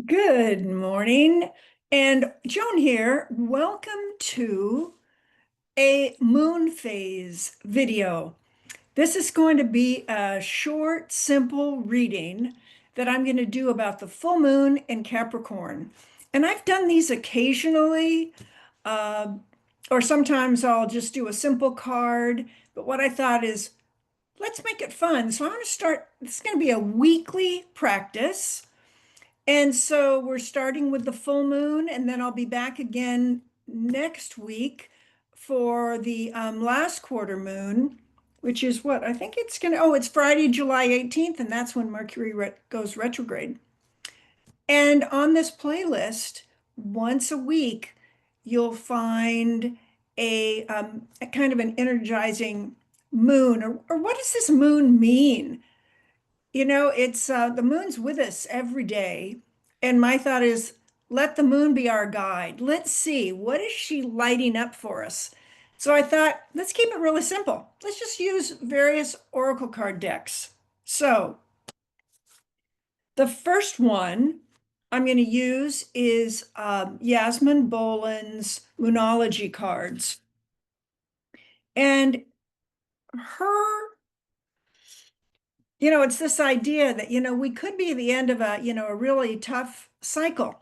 Good morning. And Joan here. Welcome to a moon phase video. This is going to be a short, simple reading that I'm going to do about the full moon in Capricorn. And I've done these occasionally, uh, or sometimes I'll just do a simple card. But what I thought is, let's make it fun. So I'm going to start, this is going to be a weekly practice. And so we're starting with the full moon, and then I'll be back again next week for the last quarter moon, which is what I think it's going to, oh, it's Friday, July 18th, and that's when Mercury goes retrograde. And on this playlist, once a week, you'll find a kind of an energizing moon, or what does this moon mean? It's the moon's with us every day. And my thought is, let the moon be our guide. Let's see, what is she lighting up for us? So I thought, let's keep it really simple. Let's just use various oracle card decks. So the first one I'm going to use is Yasmin Boland's Moonology cards. And her it's this idea that, we could be at the end of a really tough cycle.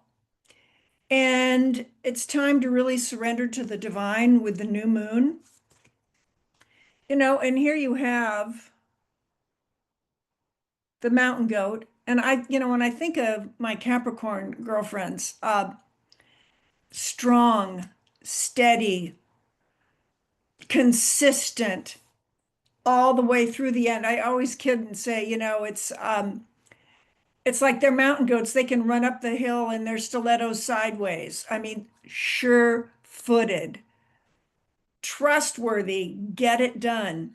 And it's time to really surrender to the divine with the new moon. And here you have the mountain goat. And when I think of my Capricorn girlfriends, strong, steady, consistent, all the way through the end. I always kid and say, it's like they're mountain goats. They can run up the hill in their stilettos sideways. I mean, sure-footed, trustworthy, get it done.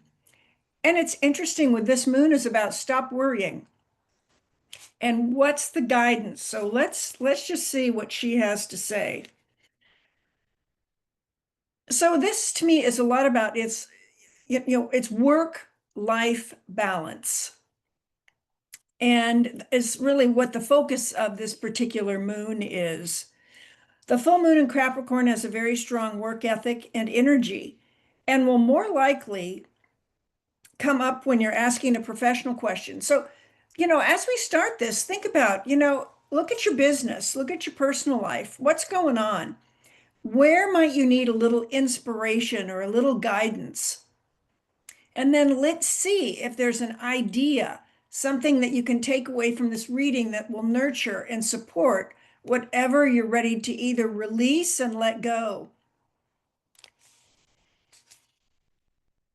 And it's interesting with this moon is about stop worrying. And what's the guidance? So let's just see what she has to say. So this to me is a lot about it's work-life balance. And is really what the focus of this particular moon is. The full moon in Capricorn has a very strong work ethic and energy, and will more likely come up when you're asking a professional question. So, as we start this, think about, look at your business, look at your personal life. What's going on? Where might you need a little inspiration or a little guidance? And then let's see if there's an idea, something that you can take away from this reading that will nurture and support whatever you're ready to either release and let go.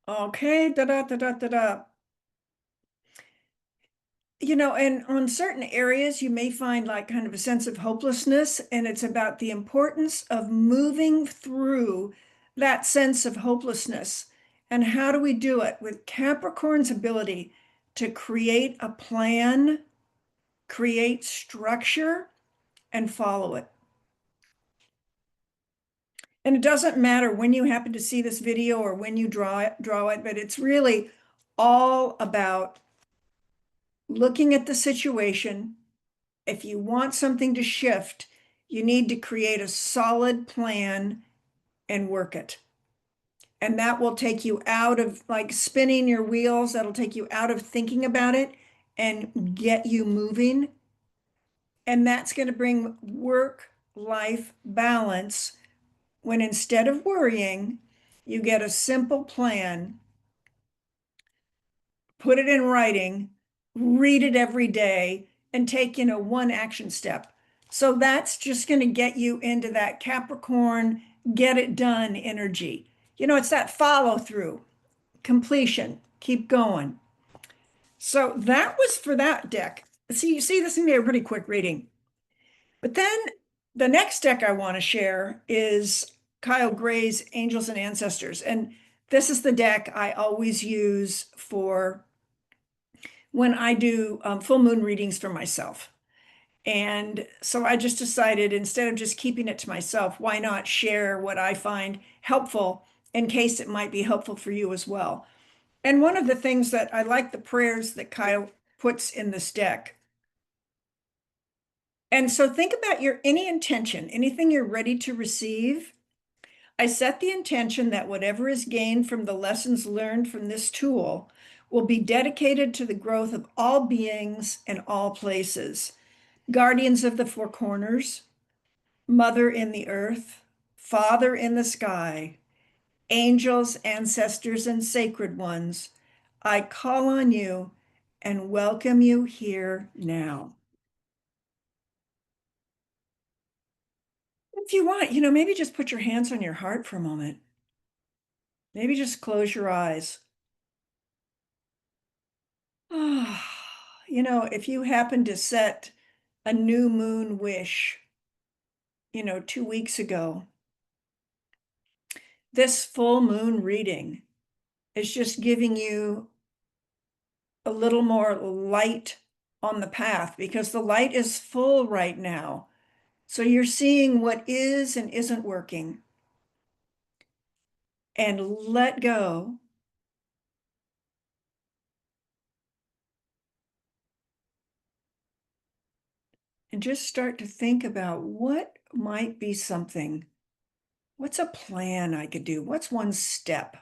Okay, da da da da da da. And on certain areas, you may find like kind of a sense of hopelessness, and it's about the importance of moving through that sense of hopelessness. And how do we do it? With Capricorn's ability to create a plan, create structure, and follow it. And it doesn't matter when you happen to see this video or when you draw it, but it's really all about looking at the situation. If you want something to shift, you need to create a solid plan and work it. And that will take you out of like spinning your wheels. That'll take you out of thinking about it and get you moving. And that's going to bring work-life balance when instead of worrying, you get a simple plan, put it in writing, read it every day, and take, one action step. So that's just going to get you into that Capricorn, get it done energy. It's that follow through, completion, keep going. So that was for that deck. See, you see, this is going to be a pretty quick reading. But then the next deck I want to share is Kyle Gray's Angels and Ancestors. And this is the deck I always use for when I do full moon readings for myself. And so I just decided instead of just keeping it to myself, why not share what I find helpful in case it might be helpful for you as well. And one of the things that I like the prayers that Kyle puts in this deck. And so think about your any intention, anything you're ready to receive. I set the intention that whatever is gained from the lessons learned from this tool will be dedicated to the growth of all beings and all places, guardians of the four corners, mother in the earth, father in the sky, angels, ancestors, and sacred ones. I call on you and welcome you here now. If you want, maybe just put your hands on your heart for a moment. Maybe just close your eyes. If you happen to set a new moon wish, 2 weeks ago, this full moon reading is just giving you a little more light on the path because the light is full right now. So you're seeing what is and isn't working, and let go. And just start to think about what might be something. What's a plan I could do? What's one step?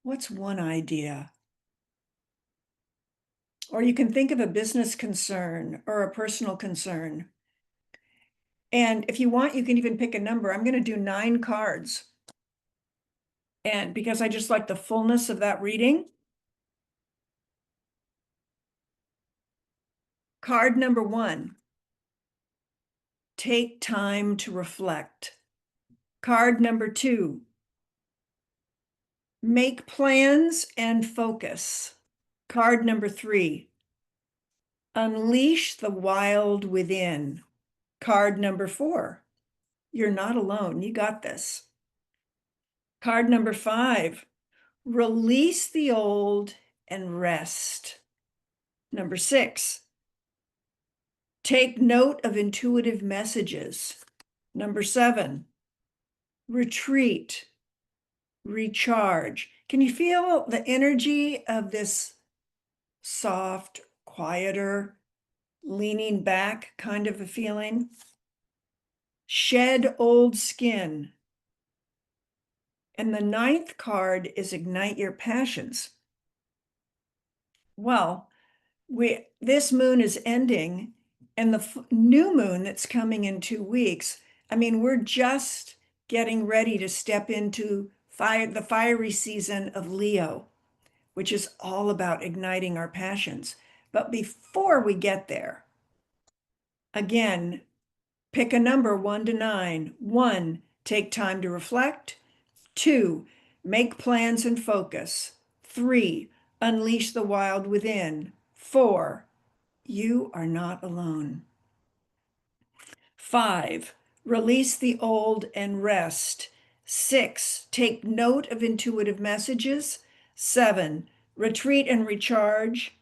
What's one idea? Or you can think of a business concern or a personal concern. And if you want, you can even pick a number. I'm going to do 9 cards. And because I just like the fullness of that reading. Card number 1, take time to reflect. Card number 2, make plans and focus. Card number 3, unleash the wild within. Card number 4, you're not alone, you got this. Card number 5, release the old and rest. Number 6, take note of intuitive messages. Number 7, retreat, recharge. Can you feel the energy of this soft, quieter, leaning back kind of a feeling? Shed old skin. And the 9th card is ignite your passions. Well, this moon is ending, and the new moon that's coming in 2 weeks, we're just getting ready to step into the fiery season of Leo, which is all about igniting our passions. But before we get there, again, pick a number 1 to 9. 1, take time to reflect. 2, make plans and focus. 3, unleash the wild within. 4, you are not alone. 5, release the old and rest. 6, take note of intuitive messages. 7, retreat and recharge.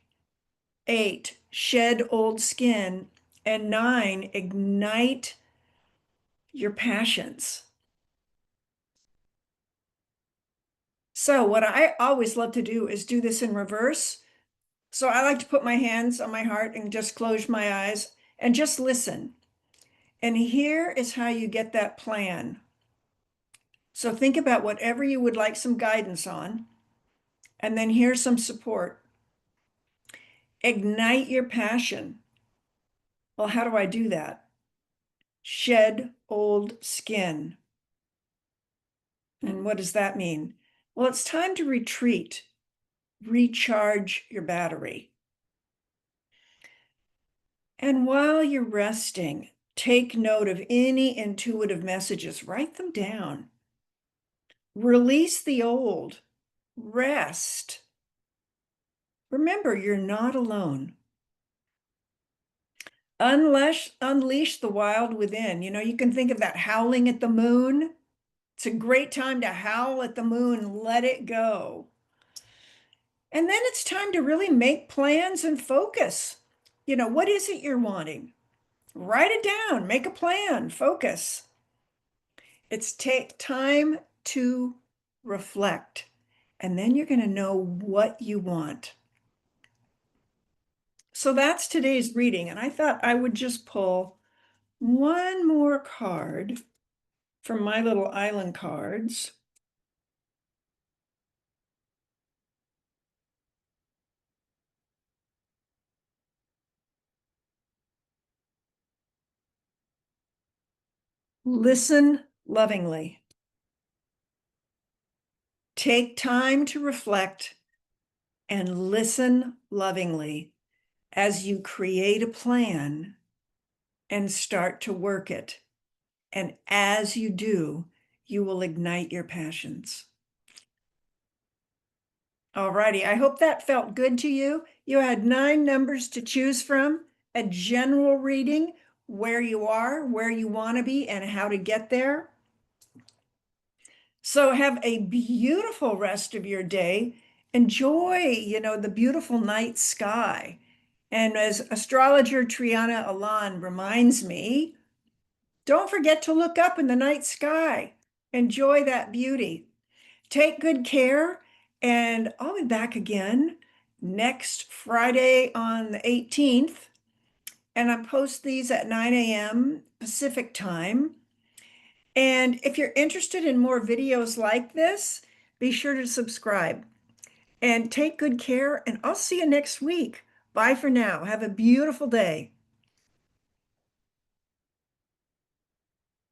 8, shed old skin. And 9, ignite your passions. So what I always love to do is do this in reverse. So I like to put my hands on my heart and just close my eyes and just listen. And here is how you get that plan. So think about whatever you would like some guidance on, and then here's some support. Ignite your passion. Well, how do I do that? Shed old skin. And what does that mean? Well, it's time to retreat, recharge your battery. And while you're resting, take note of any intuitive messages, write them down. Release the old, rest. Remember, you're not alone. Unleash the wild within. You can think of that howling at the moon. It's a great time to howl at the moon, let it go. And then it's time to really make plans and focus. What is it you're wanting? Write it down, make a plan, focus. It's take time to reflect, and then you're going to know what you want. So that's today's reading, and I thought I would just pull one more card from my little island cards. Listen lovingly. Take time to reflect and listen lovingly as you create a plan and start to work it. And as you do, you will ignite your passions. All righty, I hope that felt good to you. You had 9 numbers to choose from, a general reading, where you are, where you want to be, and how to get there. So have a beautiful rest of your day. Enjoy, the beautiful night sky. And as astrologer Triana Alan reminds me, don't forget to look up in the night sky. Enjoy that beauty. Take good care, and I'll be back again next Friday on the 18th. And I post these at 9 a.m. Pacific time. And if you're interested in more videos like this, be sure to subscribe and take good care. And I'll see you next week. Bye for now. Have a beautiful day.